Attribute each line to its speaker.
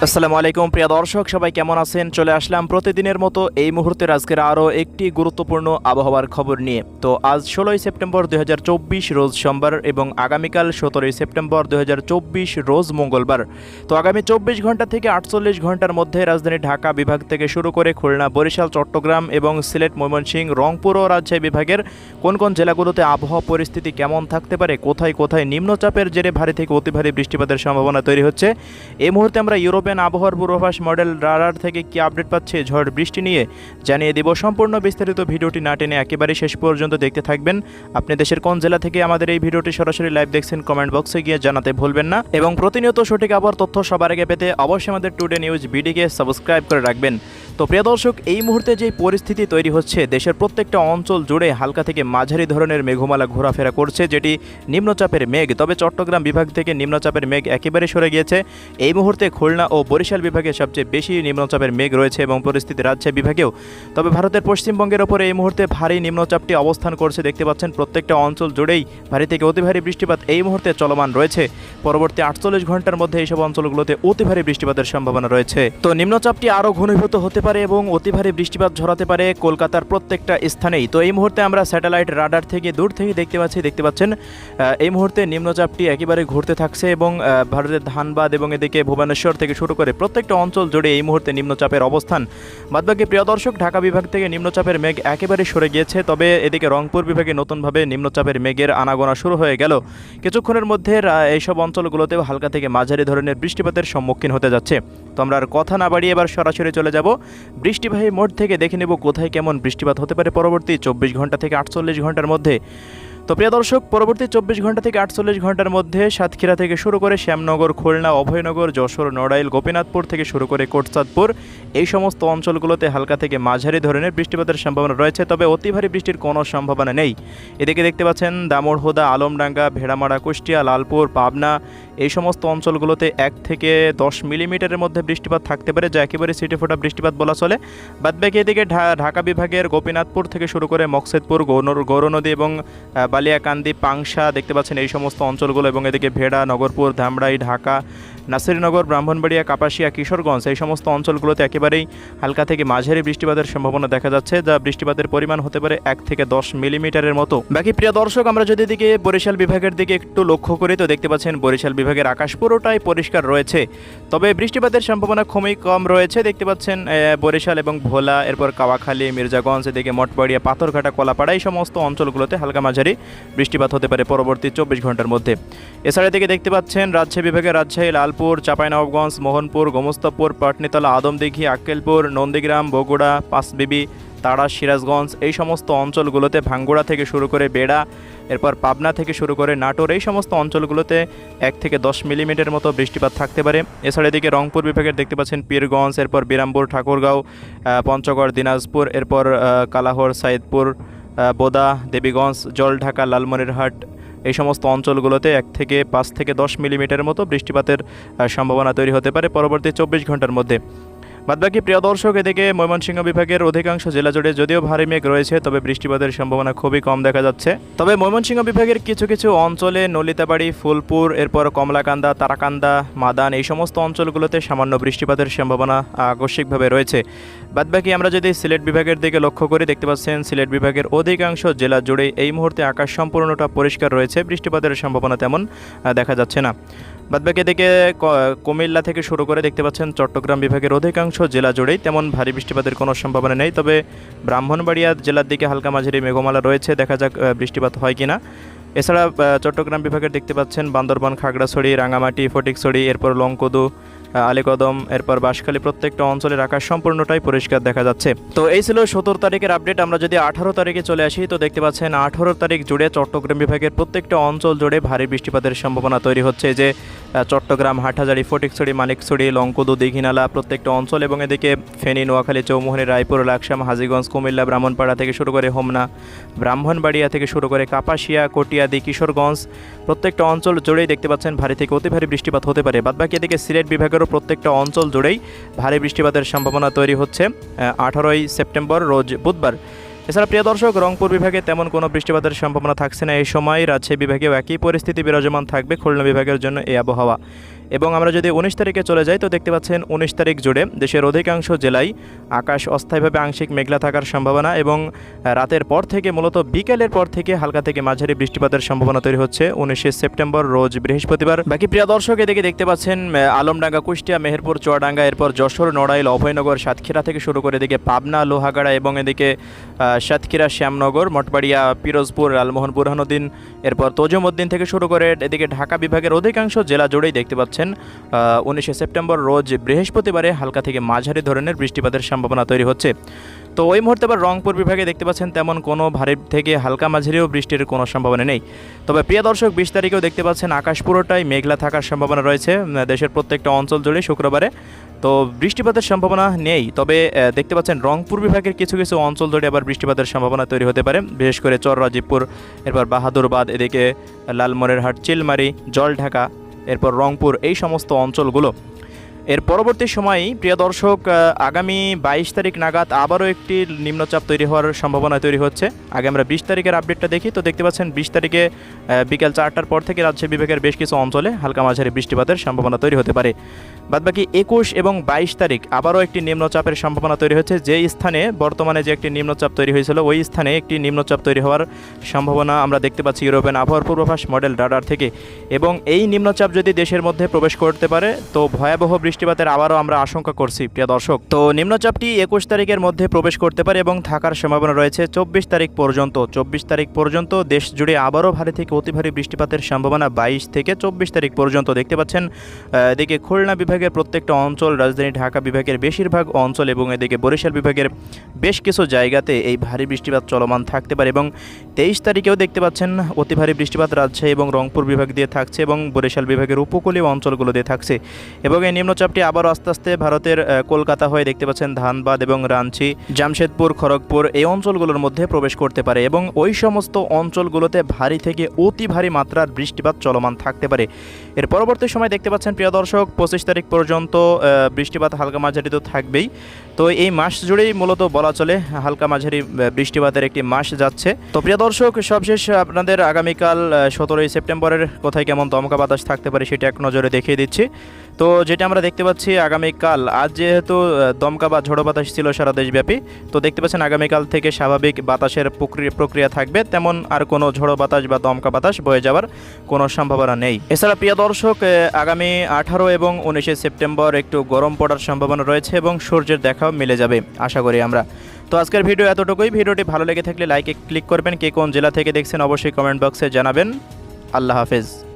Speaker 1: আসসালামু আলাইকুম প্রিয় দর্শক, সবাই কেমন আছেন? চলে আসলাম প্রতিদিনের মতো এই মুহূর্তের আজকের আরও একটি গুরুত্বপূর্ণ আবহাওয়ার খবর নিয়ে। তো আজ 16ই সেপ্টেম্বর 2024 রোজ সোমবার এবং আগামীকাল 17ই সেপ্টেম্বর 2024 রোজ মঙ্গলবার। তো আগামী 24 ঘন্টা থেকে 48 ঘন্টার মধ্যে রাজধানী ঢাকা বিভাগ থেকে শুরু করে খুলনা, বরিশাল, চট্টগ্রাম এবং সিলেট, ময়মনসিংহ, রংপুর ও রাজশাহী বিভাগের কোন কোন জেলাগুলোতে আবহাওয়া পরিস্থিতি কেমন থাকতে পারে, কোথায় কোথায় নিম্নচাপের জেরে ভারী থেকে অতি ভারী বৃষ্টিপাতের সম্ভাবনা তৈরি হচ্ছে, এই মুহূর্তে আমরা ইউরোপিয়ান আবহাওয়ার পূর্বাভাস মডেল রাডার থেকে কি আপডেট পাচ্ছে ঝড় বৃষ্টি নিয়ে জানিয়ে দিব। সম্পূর্ণ বিস্তারিত ভিডিওটি না টেনে একেবারে শেষ পর্যন্ত দেখতে থাকবেন। আপনি দেশের কোন জেলা থেকে আমাদের এই ভিডিওটি সরাসরি লাইভ দেখছেন কমেন্ট বক্সে গিয়ে জানাতে ভুলবেন না এবং প্রতিনিয়ত সঠিক আবহাওয়ার তথ্য সবার আগে পেতে অবশ্যই আমাদের টুডে নিউজ বিডিকে সাবস্ক্রাইব করে রাখবেন। তো প্রিয় দর্শক, এই মুহূর্তে যে পরিস্থিতি তৈরি হচ্ছে, দেশের প্রত্যেকটা অঞ্চল জুড়ে হালকা থেকে মাঝারি ধরনের মেঘমালা ঘোরাফেরা করছে, যেটি নিম্নচাপের মেঘ। তবে চট্টগ্রাম বিভাগ থেকে নিম্নচাপের মেঘ একেবারে সরে গিয়েছে। এই মুহূর্তে খুলনা ও বরিশাল বিভাগে সবচেয়ে বেশি নিম্নচাপের মেঘ রয়েছে এবং পরিস্থিতি রাজশাহী বিভাগেও। তবে ভারতের পশ্চিমবঙ্গের ওপরে এই মুহূর্তে ভারী নিম্নচাপটি অবস্থান করছে। দেখতে পাচ্ছেন প্রত্যেকটা অঞ্চল জুড়েই ভারী থেকে অতি ভারী বৃষ্টিপাত এই মুহূর্তে চলমান রয়েছে। পরবর্তী 48 ঘন্টার মধ্যে এইসব অঞ্চলগুলোতে অতি ভারী বৃষ্টিপাতের সম্ভাবনা রয়েছে। তো নিম্নচাপটি আরও ঘনীভূত হতে পারে এবং অতি ভারী বৃষ্টিপাত ঝরাতে পারে কলকাতার প্রত্যেকটা স্থানেই। তো এই মুহূর্তে আমরা স্যাটেলাইট রাডার থেকে দূর থেকে দেখতে পাচ্ছেন এই মুহূর্তে নিম্নচাপটি একেবারে ঘুরতে থাকছে এবং ভারতের ধানবাদ এবং এদিকে ভুবনেশ্বর থেকে শুরু করে প্রত্যেকটা অঞ্চল জুড়ে এই মুহূর্তে নিম্নচাপের অবস্থান। বাদবাকি প্রিয় দর্শক, ঢাকা বিভাগ থেকে নিম্নচাপের মেঘ একেবারে সরে গিয়েছে। তবে এদিকে রংপুর বিভাগে নতুনভাবে নিম্নচাপের মেঘের আনাগোনা শুরু হয়ে গেল। কিছুক্ষণের মধ্যে এইসব অঞ্চলগুলোতেও হালকা থেকে মাঝারি ধরনের বৃষ্টিপাতের সম্মুখীন হতে যাচ্ছে। তো আমরা আর কথা না বাড়িয়ে এবার সরাসরি চলে যাব বৃষ্টিবাহী মোড থেকে দেখে নেব কোথায় কেমন বৃষ্টিপাত হতে পারে পরবর্তী 24 ঘন্টা থেকে 48 ঘন্টার মধ্যে। তো প্রিয় দর্শক, পরবর্তী 24 ঘন্টা থেকে 48 ঘন্টার মধ্যে সাতক্ষীরা থেকে শুরু করে শ্যামনগর, খুলনা, অভয়নগর, যশোর, নড়াইল, গোপীনাথপুর থেকে শুরু করে কোটচাঁদপুর এই সমস্ত অঞ্চলগুলোতে হালকা থেকে মাঝারি ধরনের বৃষ্টিপাতের সম্ভাবনা রয়েছে। তবে অতি ভারী বৃষ্টির কোনো সম্ভাবনা নেই। এদিকে দেখতে পাচ্ছেন দামোড়হুদা, আলমডাঙ্গা, ভেড়ামারা, কুষ্টিয়া, লালপুর, পাবনা এই সমস্ত অঞ্চলগুলোতে 1 থেকে 10 মিলিমিটারের মধ্যে বৃষ্টিপাত থাকতে পারে, যা একেবারে ছিটেফোঁটা বৃষ্টিপাত বলা চলে। বাদবাকি এদিকে ঢাকা বিভাগের গোপীনাথপুর থেকে শুরু করে মকসেদপুর, গৌরনদী এবং বালিয়াকান্দি, পাংশা দেখতে পাচ্ছেন এই সমস্ত অঞ্চলগুলো এবং এদিকে ভেড়া, নগরপুর, ধামরাই, ঢাকা, নাসিরনগর, ব্রাহ্মণবাড়িয়া, কাপাসিয়া, কিশোরগঞ্জ এই সমস্ত অঞ্চলগুলোতে একেবারেই হালকা থেকে মাঝারি বৃষ্টিপাতের সম্ভাবনা দেখা যাচ্ছে, যা বৃষ্টিপাতের পরিমাণ হতে পারে 1 থেকে 10 মিলিমিটারের মতো। বাকি প্রিয় দর্শক, আমরা যদি এদিকে বরিশাল বিভাগের দিকে একটু লক্ষ্য করি তো দেখতে পাচ্ছেন বরিশাল বিভাগের আকাশ পুরোটাই পরিষ্কার রয়েছে। তবে বৃষ্টিপাতের সম্ভাবনা খুবই কম রয়েছে। দেখতে পাচ্ছেন বরিশাল এবং ভোলা, এরপর কাওয়াখালী, মির্জাগঞ্জ, এদিকে মঠবাড়িয়া, পাথরঘাটা, কলাপাড়া এই সমস্ত অঞ্চলগুলোতে হালকা মাঝারি বৃষ্টিপাত হতে পারে পরবর্তী 24 ঘন্টার মধ্যে। এছাড়া থেকে দেখতে পাচ্ছেন রাজশাহী বিভাগের রাজশাহী, লালপুর, চাঁপাইনবাবগঞ্জ, মোহনপুর, গোমস্তাপুর, পাটনীতলা, আদমদিঘি, আক্কেলপুর, নন্দীগ্রাম, বগুড়া, পাঁচবিবি, তাড়া, সিরাজগঞ্জ এই সমস্ত অঞ্চলগুলোতে, ভাঙ্গুড়া থেকে শুরু করে বেড়া, এরপর পাবনা থেকে শুরু করে নাটোর এই সমস্ত অঞ্চলগুলোতে 1 থেকে 10 মিলিমিটার মতো বৃষ্টিপাত থাকতে পারে। এছাড়া এদিকে রংপুর বিভাগের দেখতে পাচ্ছেন পীরগঞ্জ, এরপর বিরামপুর, ঠাকুরগাঁও, পঞ্চগড়, দিনাজপুর, এরপর কালাহর, সাইদপুর, বোদা, দেবীগঞ্জ, জলঢাকা, লালমনিরহাট এই সমস্ত অঞ্চলগুলোতে 1 থেকে 5 থেকে 10 মিলিমিটারের মতো বৃষ্টিপাতের সম্ভাবনা তৈরি হতে পারে পরবর্তী 24 ঘন্টার মধ্যে। বাদবাকি প্রিয় দর্শক, এদিকে ময়মনসিংহ বিভাগের অধিকাংশ জেলা জুড়ে যদিও ভারী মেঘ রয়েছে, তবে বৃষ্টিপাতের সম্ভাবনা খুবই কম দেখা যাচ্ছে। তবে ময়মনসিংহ বিভাগের কিছু কিছু অঞ্চলে নলিতাবাড়ি, ফুলপুর, এরপর কমলাকান্দা, তারাকান্দা, মাদান এই সমস্ত অঞ্চলগুলোতে সামান্য বৃষ্টিপাতের সম্ভাবনা আকস্মিকভাবে রয়েছে। বাদবাকি আমরা যদি সিলেট বিভাগের দিকে লক্ষ্য করি দেখতে পাচ্ছেন সিলেট বিভাগের অধিকাংশ জেলা জুড়ে এই মুহূর্তে আকাশ সম্পূর্ণটা পরিষ্কার রয়েছে, বৃষ্টিপাতের সম্ভাবনা তেমন দেখা যাচ্ছে না। বাদবাকি এদিকে কুমিল্লা থেকে শুরু করে দেখতে পাচ্ছেন চট্টগ্রাম বিভাগের অধিকাংশ জেলা জুড়েই তেমন ভারী বৃষ্টিপাতের কোনো সম্ভাবনা নেই। তবে ব্রাহ্মণবাড়িয়া জেলার দিকে হালকা মাঝারি মেঘমালা রয়েছে, দেখা যাক বৃষ্টিপাত হয় কিনা। এছাড়া চট্টগ্রাম বিভাগের দেখতে পাচ্ছেন বান্দরবান, খাগড়াছড়ি, রাঙামাটি, ফটিকছড়ি, এরপর লংকদু, আলীকদম, এরপর বাঁশখালী প্রত্যেকটা অঞ্চলের আকাশ সম্পূর্ণটাই পরিষ্কার দেখা যাচ্ছে। তো এই ছিল 17 তারিখের আপডেট। আমরা যদি 18 তারিখে চলে আসি তো দেখতে পাচ্ছেন 18 তারিখ জুড়ে চট্টগ্রাম বিভাগের প্রত্যেকটা অঞ্চল জুড়ে ভারী বৃষ্টিপাতের সম্ভাবনা তৈরি হচ্ছে, যে চট্টগ্রাম, হাটহাজারী, ফটিকছড়ি, মানিকছড়ি, লংকদু, দীঘিনালা প্রত্যেকটা অঞ্চল এবং এদিকে ফেনী, নোয়াখালী, চৌমুহনী, রায়পুর, লাকসাম, হাজীগঞ্জ, কুমিল্লা, ব্রাহ্মণপাড়া থেকে শুরু করে হোমনা, ব্রাহ্মণবাড়িয়া থেকে শুরু করে কাপাসিয়া, কটিয়াদি, কিশোরগঞ্জ প্রত্যেকটা অঞ্চল জুড়েই দেখতে পাচ্ছেন ভারী থেকে অতি ভারী বৃষ্টিপাত হতে পারে। বাদবাকি এদিকে সিলেট বিভাগেরও প্রত্যেকটা অঞ্চল জুড়েই ভারী বৃষ্টিপাতের সম্ভাবনা তৈরি হচ্ছে 18ই সেপ্টেম্বর রোজ বুধবার। এছাড়া প্রিয় দর্শক, রংপুর বিভাগে তেমন কোনো বৃষ্টিপাতের সম্ভাবনা থাকছে না এই সময়। রাজশাহী বিভাগেও একই পরিস্থিতি বিরাজমান থাকবে, খুলনা বিভাগের জন্য এই আবহাওয়া। এবং আমরা যদি 19 তারিখে চলে যাই তো দেখতে পাচ্ছেন 19 তারিখ জুড়ে দেশের অধিকাংশ জেলায় আকাশ অস্থায়ীভাবে আংশিক মেঘলা থাকার সম্ভাবনা এবং রাতের পর থেকে মূলত বিকেলের পর থেকে হালকা থেকে মাঝারি বৃষ্টিপাতের সম্ভাবনা তৈরি হচ্ছে 19 সেপ্টেম্বর রোজ বৃহস্পতিবার। বাকি প্রিয় দর্শক, এদিকে দেখতে পাচ্ছেন আলমডাঙ্গা, কুষ্টিয়া, মেহেরপুর, চুয়াডাঙ্গা, এরপর যশোর, নড়াইল, অভয়নগর, সাতক্ষীরা থেকে শুরু করে এদিকে পাবনা, লোহাগাড়া এবং এদিকে সাতক্ষীরা, শ্যামনগর, মঠবাড়িয়া, পিরোজপুর, লালমোহন, বুরহানুদ্দিন, এরপর তজুমউদ্দিন থেকে শুরু করে এদিকে ঢাকা বিভাগের অধিকাংশ জেলা জুড়েই দেখতে পাচ্ছেন 19 সেপ্টেম্বর রোজ বৃহস্পতিবারে হালকা থেকে মাঝারি ধরনের বৃষ্টিপাতের সম্ভাবনা তৈরি হচ্ছে। তো ওই মুহূর্তে আবার রংপুর বিভাগে দেখতে পাচ্ছেন তেমন কোনো ভারী থেকে হালকা মাঝারিও বৃষ্টির কোনো সম্ভাবনা নেই। তবে প্রিয় দর্শক, 20 তারিখেও দেখতে পাচ্ছেন আকাশ পুরোটাই মেঘলা থাকার সম্ভাবনা রয়েছে দেশের প্রত্যেকটা অঞ্চল জুড়ে শুক্রবারে। তো বৃষ্টিপাতের সম্ভাবনা নেই, তবে দেখতে পাচ্ছেন রংপুর বিভাগের কিছু কিছু অঞ্চল জুড়ে আবার বৃষ্টিপাতের সম্ভাবনা তৈরি হতে পারে, বিশেষ করে চররাজীবপুর, এরপর বাহাদুরবাদ, এদিকে লালমনিরহাট, চিলমারি, জলঢাকা, এরপর রংপুর, এই সমস্ত অঞ্চলগুলো। এর পরবর্তী সময়ে প্রিয় দর্শক, আগামী 22 তারিখ নাগাদ আবারও একটি নিম্নচাপ তৈরি হওয়ার সম্ভাবনা তৈরি হচ্ছে। আগে আমরা 20 তারিখের আপডেটটা দেখি। তো দেখতে পাচ্ছেন 20 তারিখে বিকেল 4টার পর থেকে রাজশাহী বিভাগের বেশ কিছু অঞ্চলে হালকা মাঝারি বৃষ্টিপাতের সম্ভাবনা তৈরি হতে পারে। বাদবাকি 21 এবং 22 তারিখ আবারও একটি নিম্নচাপের সম্ভাবনা তৈরি হচ্ছে। যে স্থানে বর্তমানে যে একটি নিম্নচাপ তৈরি হয়েছিল ওই স্থানে একটি নিম্নচাপ তৈরি হওয়ার সম্ভাবনা আমরা দেখতে পাচ্ছি ইউরোপিয়ান আবহাওয়ার পূর্বাভাস মডেল রাডার থেকে। এবং এই নিম্নচাপ যদি দেশের মধ্যে প্রবেশ করতে পারে তো ভয়াবহ বৃষ্টিপাতের আবারও আমরা আশঙ্কা করছি প্রিয় দর্শক। তো নিম্নচাপটি 21 তারিখের মধ্যে প্রবেশ করতে পারে এবং থাকার সম্ভাবনা রয়েছে 24 তারিখ পর্যন্ত। 24 তারিখ পর্যন্ত দেশ জুড়ে আবারও ভারী থেকে অতি ভারী বৃষ্টিপাতের সম্ভাবনা 22 থেকে 24 তারিখ পর্যন্ত দেখতে পাচ্ছেন। এদিকে খুলনা বিভাগের প্রত্যেকটা অঞ্চল, রাজধানী ঢাকা বিভাগের বেশিরভাগ অঞ্চল এবং এদিকে বরিশাল বিভাগের বেশ কিছু জায়গাতে এই ভারী বৃষ্টিপাত চলমান থাকতে পারে। এবং 23 তারিখেও দেখতে পাচ্ছেন অতি ভারী বৃষ্টিপাত রাজশাহী এবং রংপুর বিভাগ দিয়ে থাকছে এবং বরিশাল বিভাগের উপকূলীয় অঞ্চলগুলো দিয়ে থাকছে। এবং এই নিম্নচাপটি আবারও আস্তে আস্তে ভারতের কলকাতা হয়ে দেখতে পাচ্ছেন ধানবাদ এবং রাঞ্চি, জামশেদপুর, খড়গপুর, এই অঞ্চলগুলোর মধ্যে প্রবেশ করতে পারে এবং ওই সমস্ত অঞ্চলগুলোতে ভারী থেকে অতি ভারী মাত্রার বৃষ্টিপাত চলমান থাকতে পারে। এর পরবর্তী সময় দেখতে পাচ্ছেন প্রিয় দর্শক 25 তারিখ পর্যন্ত বৃষ্টিপাত হালকা মাঝারি তো থাকবেই। তো এই মাস জুড়েই মূলত বলা চলে হালকা মাঝারি বৃষ্টিপাতের একটি মাস যাচ্ছে। তো প্রিয় দর্শক, সবশেষ আপনাদের আগামীকাল 17 সেপ্টেম্বরের কোথায় কেমন দমকা বাতাস থাকতে পারে সেটা এক নজরে দেখিয়ে দিচ্ছি। তো যেটা আমরা দেখতে পাচ্ছি আগামীকাল, আজ যেহেতু দমকা বা ঝড়ো বাতাস ছিল সারা দেশব্যাপী, তো দেখতে পাচ্ছেন আগামীকাল থেকে স্বাভাবিক বাতাসের প্রক্রিয়া থাকবে, তেমন আর কোনো ঝড়ো বাতাস বা দমকা বাতাস বয়ে যাওয়ার কোনো সম্ভাবনা নেই। এছাড়া প্রিয় দর্শক, আগামী 18 এবং 19 সেপ্টেম্বর একটু গরম পড়ার সম্ভাবনা রয়েছে এবং সূর্যের দেখাও মিলে যাবে আশা করি আমরা। তো আজকের ভিডিও এতটুকুই। ভিডিওটি ভালো লেগে থাকলে লাইকে ক্লিক করবেন। কে কোন জেলা থেকে দেখছেন অবশ্যই কমেন্ট বক্সে জানাবেন। আল্লাহ হাফেজ।